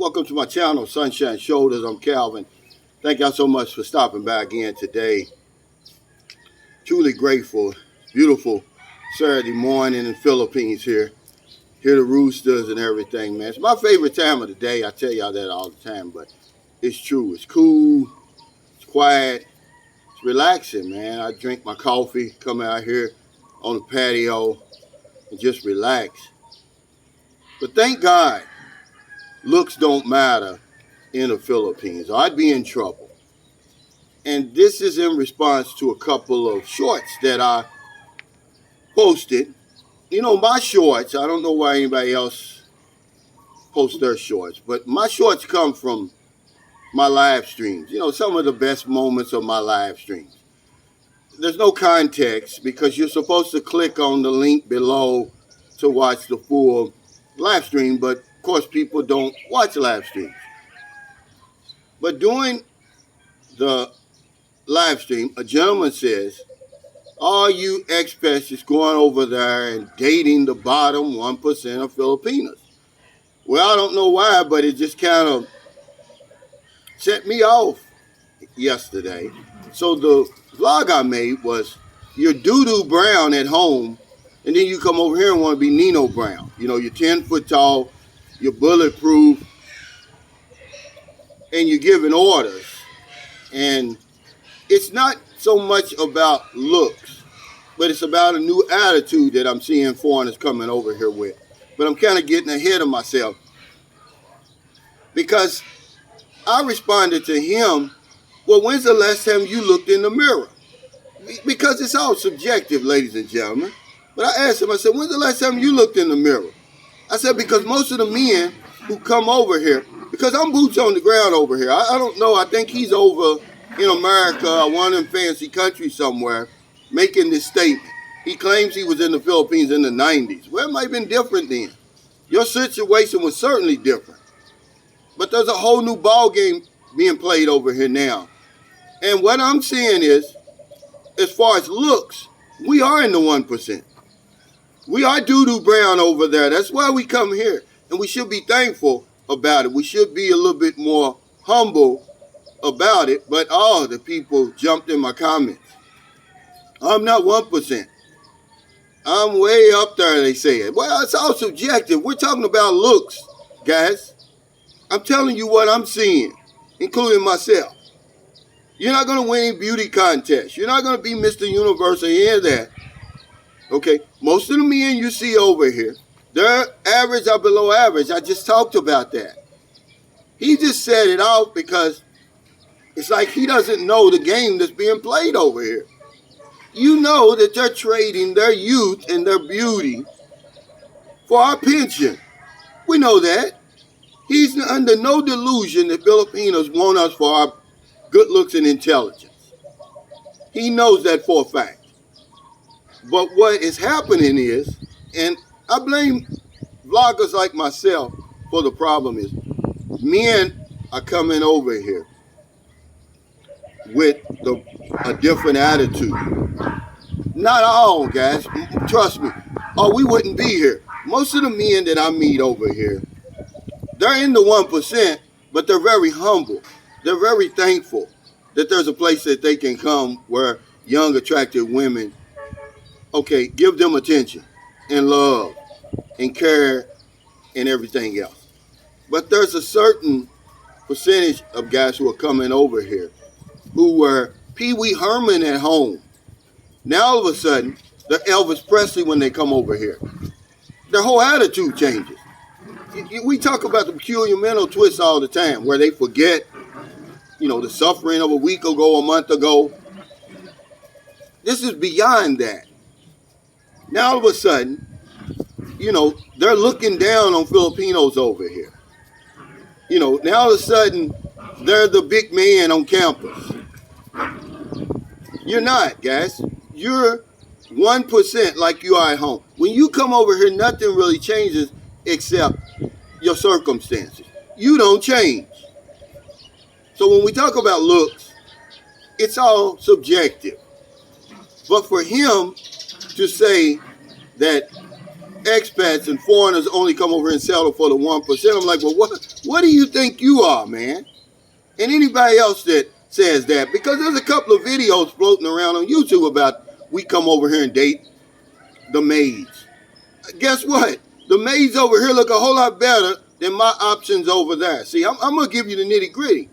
Welcome to my channel, Sunshine Shoulders. I'm Calvin. Thank y'all so much for stopping by again today. Truly grateful. Beautiful Saturday morning in the Philippines here. Hear the roosters and everything, man. It's my favorite time of the day. I tell y'all that all the time, but it's true. It's cool. It's quiet. It's relaxing, man. I drink my coffee, come out here on the patio and just relax. But thank God, looks don't matter in the Philippines. I'd be in trouble. And this is in response to a couple of shorts that I posted. You know, my shorts, I don't know why anybody else posts their shorts, but my shorts come from my live streams. You know, some of the best moments of my live streams. There's no context because you're supposed to click on the link below to watch the full live stream, but of course people don't watch live streams. But during the live stream, a gentleman says, all you expats just going over there and dating the bottom 1% of Filipinos. Well, I don't know why, but it just kind of set me off yesterday. So the vlog I made was, you're doo-doo brown at home, and then you come over here and want to be Nino Brown. You know, you're 10 foot tall, you're bulletproof, and you're giving orders. And it's not so much about looks, but it's about a new attitude that I'm seeing foreigners coming over here with. But I'm kind of getting ahead of myself because I responded to him, well, when's the last time you looked in the mirror? Because it's all subjective, ladies and gentlemen. But I asked him, I said, when's the last time you looked in the mirror? I said, because most of the men who come over here, because I'm boots on the ground over here. I don't know, I think he's over in America, one of them fancy countries somewhere, making this statement. He claims he was in the Philippines in the 90s. Well, it might have been different then. Your situation was certainly different. But there's a whole new ball game being played over here now. And what I'm saying is, as far as looks, we are in the 1%. We are doo-doo brown over there. That's why we come here. And we should be thankful about it. We should be a little bit more humble about it, but all the people jumped in my comments. I'm not 1%. I'm way up there, they said. Well, it's all subjective. We're talking about looks, guys. I'm telling you what I'm seeing, including myself. You're not going to win any beauty contest. You're not going to be Mr. Universe or any of that. Okay, most of the men you see over here, they're average or below average. I just talked about that. He just said it out because it's like he doesn't know the game that's being played over here. You know that they're trading their youth and their beauty for our pension. We know that. He's under no delusion that Filipinos want us for our good looks and intelligence. He knows that for a fact. But what is happening is, and I blame vloggers like myself for the problem is, men are coming over here with a different attitude. Not all, guys. Trust me. Or we wouldn't be here. Most of the men that I meet over here, they're in the 1%, but they're very humble. They're very thankful that there's a place that they can come where young, attractive women, okay, give them attention and love and care and everything else. But there's a certain percentage of guys who are coming over here who were Pee Wee Herman at home. Now all of a sudden, they're Elvis Presley when they come over here. Their whole attitude changes. We talk about the peculiar mental twist all the time, where they forget, you know, the suffering of a week ago, a month ago. This is beyond that. Now all of a sudden, you know, they're looking down on Filipinos over here. You know, now all of a sudden, they're the big man on campus. You're not, guys. You're 1% like you are at home. When you come over here, nothing really changes except your circumstances. You don't change. So when we talk about looks, it's all subjective. But for him to say that expats and foreigners only come over and settle for the 1%. I'm like, well, what do you think you are, man? And anybody else that says that, because there's a couple of videos floating around on YouTube about we come over here and date the maids. Guess what? The maids over here look a whole lot better than my options over there. See, I'm going to give you the nitty gritty.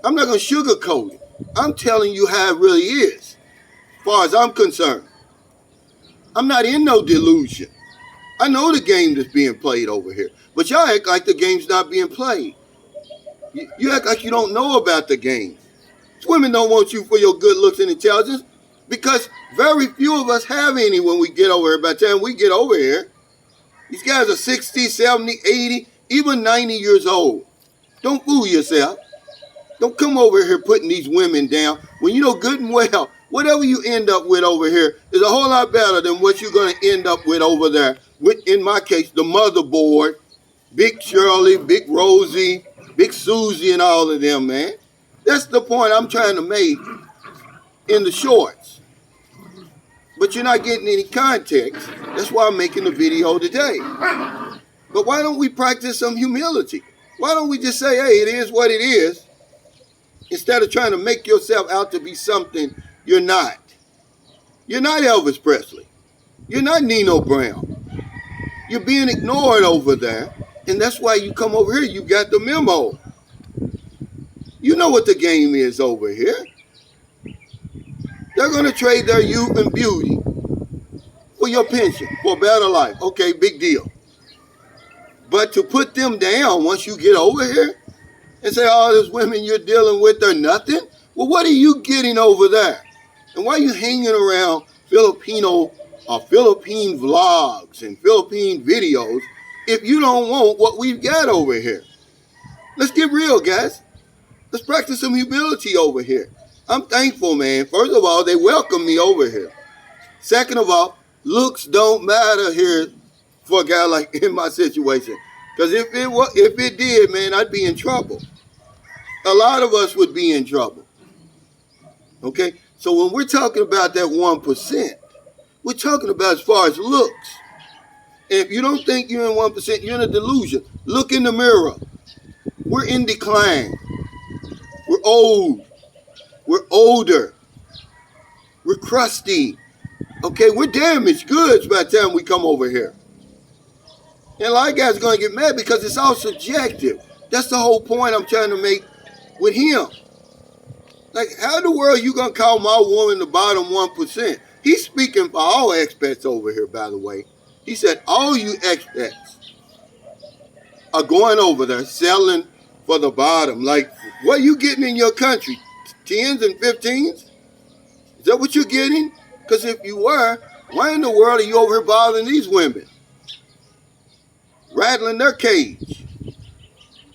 I'm not going to sugarcoat it. I'm telling you how it really is, as far as I'm concerned. I'm not in no delusion. I know the game that's being played over here, but y'all act like the game's not being played. You act like you don't know about the game. Women don't want you for your good looks and intelligence, because very few of us have any when we get over here. By the time we get over here, these guys are 60, 70, 80, even 90 years old. Don't fool yourself. Don't come over here putting these women down when you know good and well whatever you end up with over here is a whole lot better than what you're going to end up with over there. With, in my case, the motherboard, Big Shirley, Big Rosie, Big Susie, and all of them, man. That's the point I'm trying to make in the shorts. But you're not getting any context. That's why I'm making the video today. But why don't we practice some humility? Why don't we just say, hey, it is what it is, instead of trying to make yourself out to be something you're not. You're not Elvis Presley. You're not Nino Brown. You're being ignored over there, and that's why you come over here. You got the memo. You know what the game is over here. They're going to trade their youth and beauty for your pension, for a better life. Okay, big deal. But to put them down once you get over here and say, oh, those women you're dealing with are nothing. Well, what are you getting over there? And why are you hanging around Philippine vlogs and Philippine videos if you don't want what we've got over here? Let's get real, guys. Let's practice some humility over here. I'm thankful, man. First of all, they welcome me over here. Second of all, looks don't matter here for a guy like in my situation. Because if it did, man, I'd be in trouble. A lot of us would be in trouble. Okay? So when we're talking about that 1%, we're talking about as far as looks. And if you don't think you're in 1%, you're in a delusion. Look in the mirror. We're in decline. We're old. We're older. We're crusty. Okay, we're damaged goods by the time we come over here. And a lot of guys are going to get mad because it's all subjective. That's the whole point I'm trying to make with him. Like, how in the world are you going to call my woman the bottom 1%? He's speaking for all expats over here, by the way. He said, all you expats are going over there selling for the bottom. Like, what are you getting in your country? 10s and 15s? Is that what you're getting? Because if you were, why in the world are you over here bothering these women? Rattling their cage.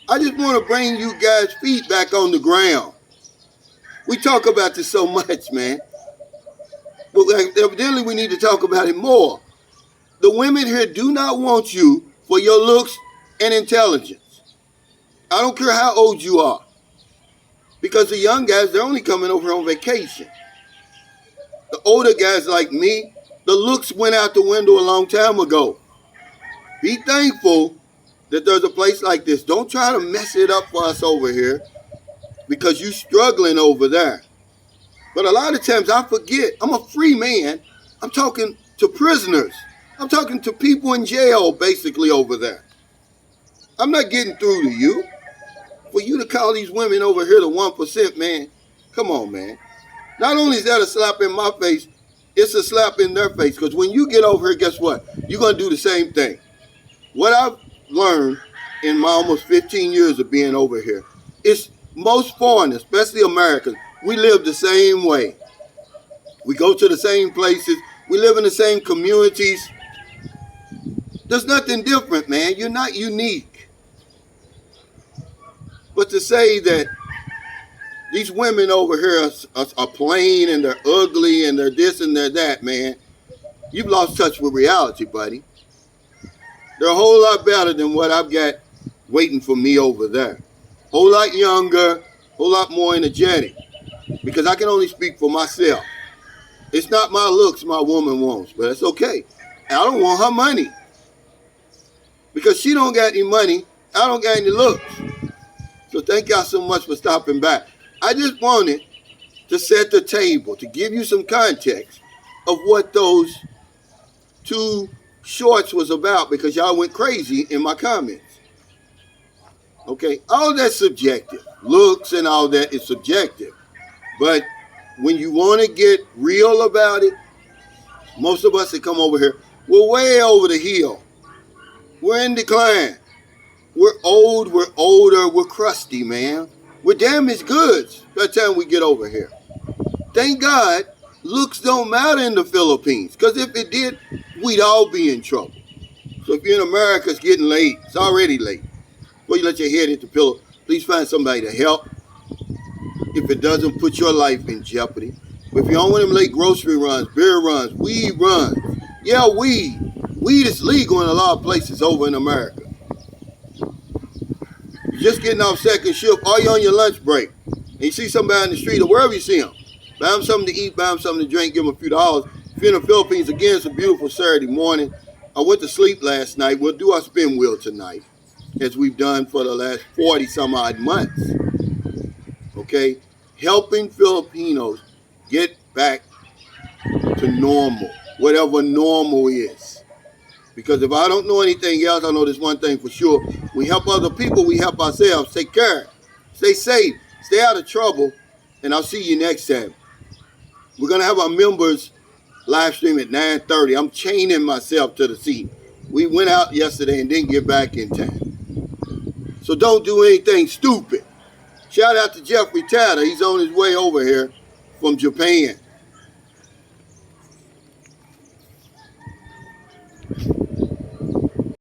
I just want to bring you guys' feet back on the ground. We talk about this so much, man. But evidently we need to talk about it more. The women here do not want you for your looks and intelligence. I don't care how old you are. Because the young guys, they're only coming over on vacation. The older guys like me, the looks went out the window a long time ago. Be thankful that there's a place like this. Don't try to mess it up for us over here because you're struggling over there. But a lot of times I forget, I'm a free man. I'm talking to prisoners. I'm talking to people in jail basically over there. I'm not getting through to you. For you to call these women over here the 1%, man, come on, man. Not only is that a slap in my face, it's a slap in their face. Because when you get over here, guess what? You're going to do the same thing. What I've learned in my almost 15 years of being over here is most foreigners, especially Americans, we live the same way. We go to the same places. We live in the same communities. There's nothing different, man. You're not unique. But to say that these women over here are plain and they're ugly and they're this and they're that, man, you've lost touch with reality, buddy. They're a whole lot better than what I've got waiting for me over there. Whole lot younger, whole lot more energetic. Because I can only speak for myself. It's not my looks my woman wants, but it's okay. I don't want her money. Because she don't got any money, I don't got any looks. So thank y'all so much for stopping by. I just wanted to set the table, to give you some context of what those two shorts was about, because y'all went crazy in my comments. Okay, all that's subjective. Looks and all that is subjective. But when you want to get real about it, most of us that come over here, we're way over the hill. We're in decline. We're old, we're older, we're crusty, man. We're damaged goods by the time we get over here. Thank God, looks don't matter in the Philippines. Because if it did, we'd all be in trouble. So if you're in America, it's getting late. It's already late. Before you let your head hit the pillow, please find somebody to help. If it doesn't put your life in jeopardy. But if you're on one of them late grocery runs, beer runs, weed runs, yeah, weed. Weed is legal in a lot of places over in America. You're just getting off second shift, or you're on your lunch break, and you see somebody in the street or wherever you see them, buy them something to eat, buy them something to drink, give them a few dollars. If you're in the Philippines, again, it's a beautiful Saturday morning. I went to sleep last night. We'll do our spin wheel tonight, as we've done for the last 40 some odd months. Okay? Helping Filipinos get back to normal, whatever normal is. Because if I don't know anything else, I know this one thing for sure. We help other people, we help ourselves. Take care. Stay safe. Stay out of trouble. And I'll see you next time. We're going to have our members live stream at 9:30. I'm chaining myself to the seat. We went out yesterday and didn't get back in time. So don't do anything stupid. Shout out to Jeffrey Tatter. He's on his way over here from Japan.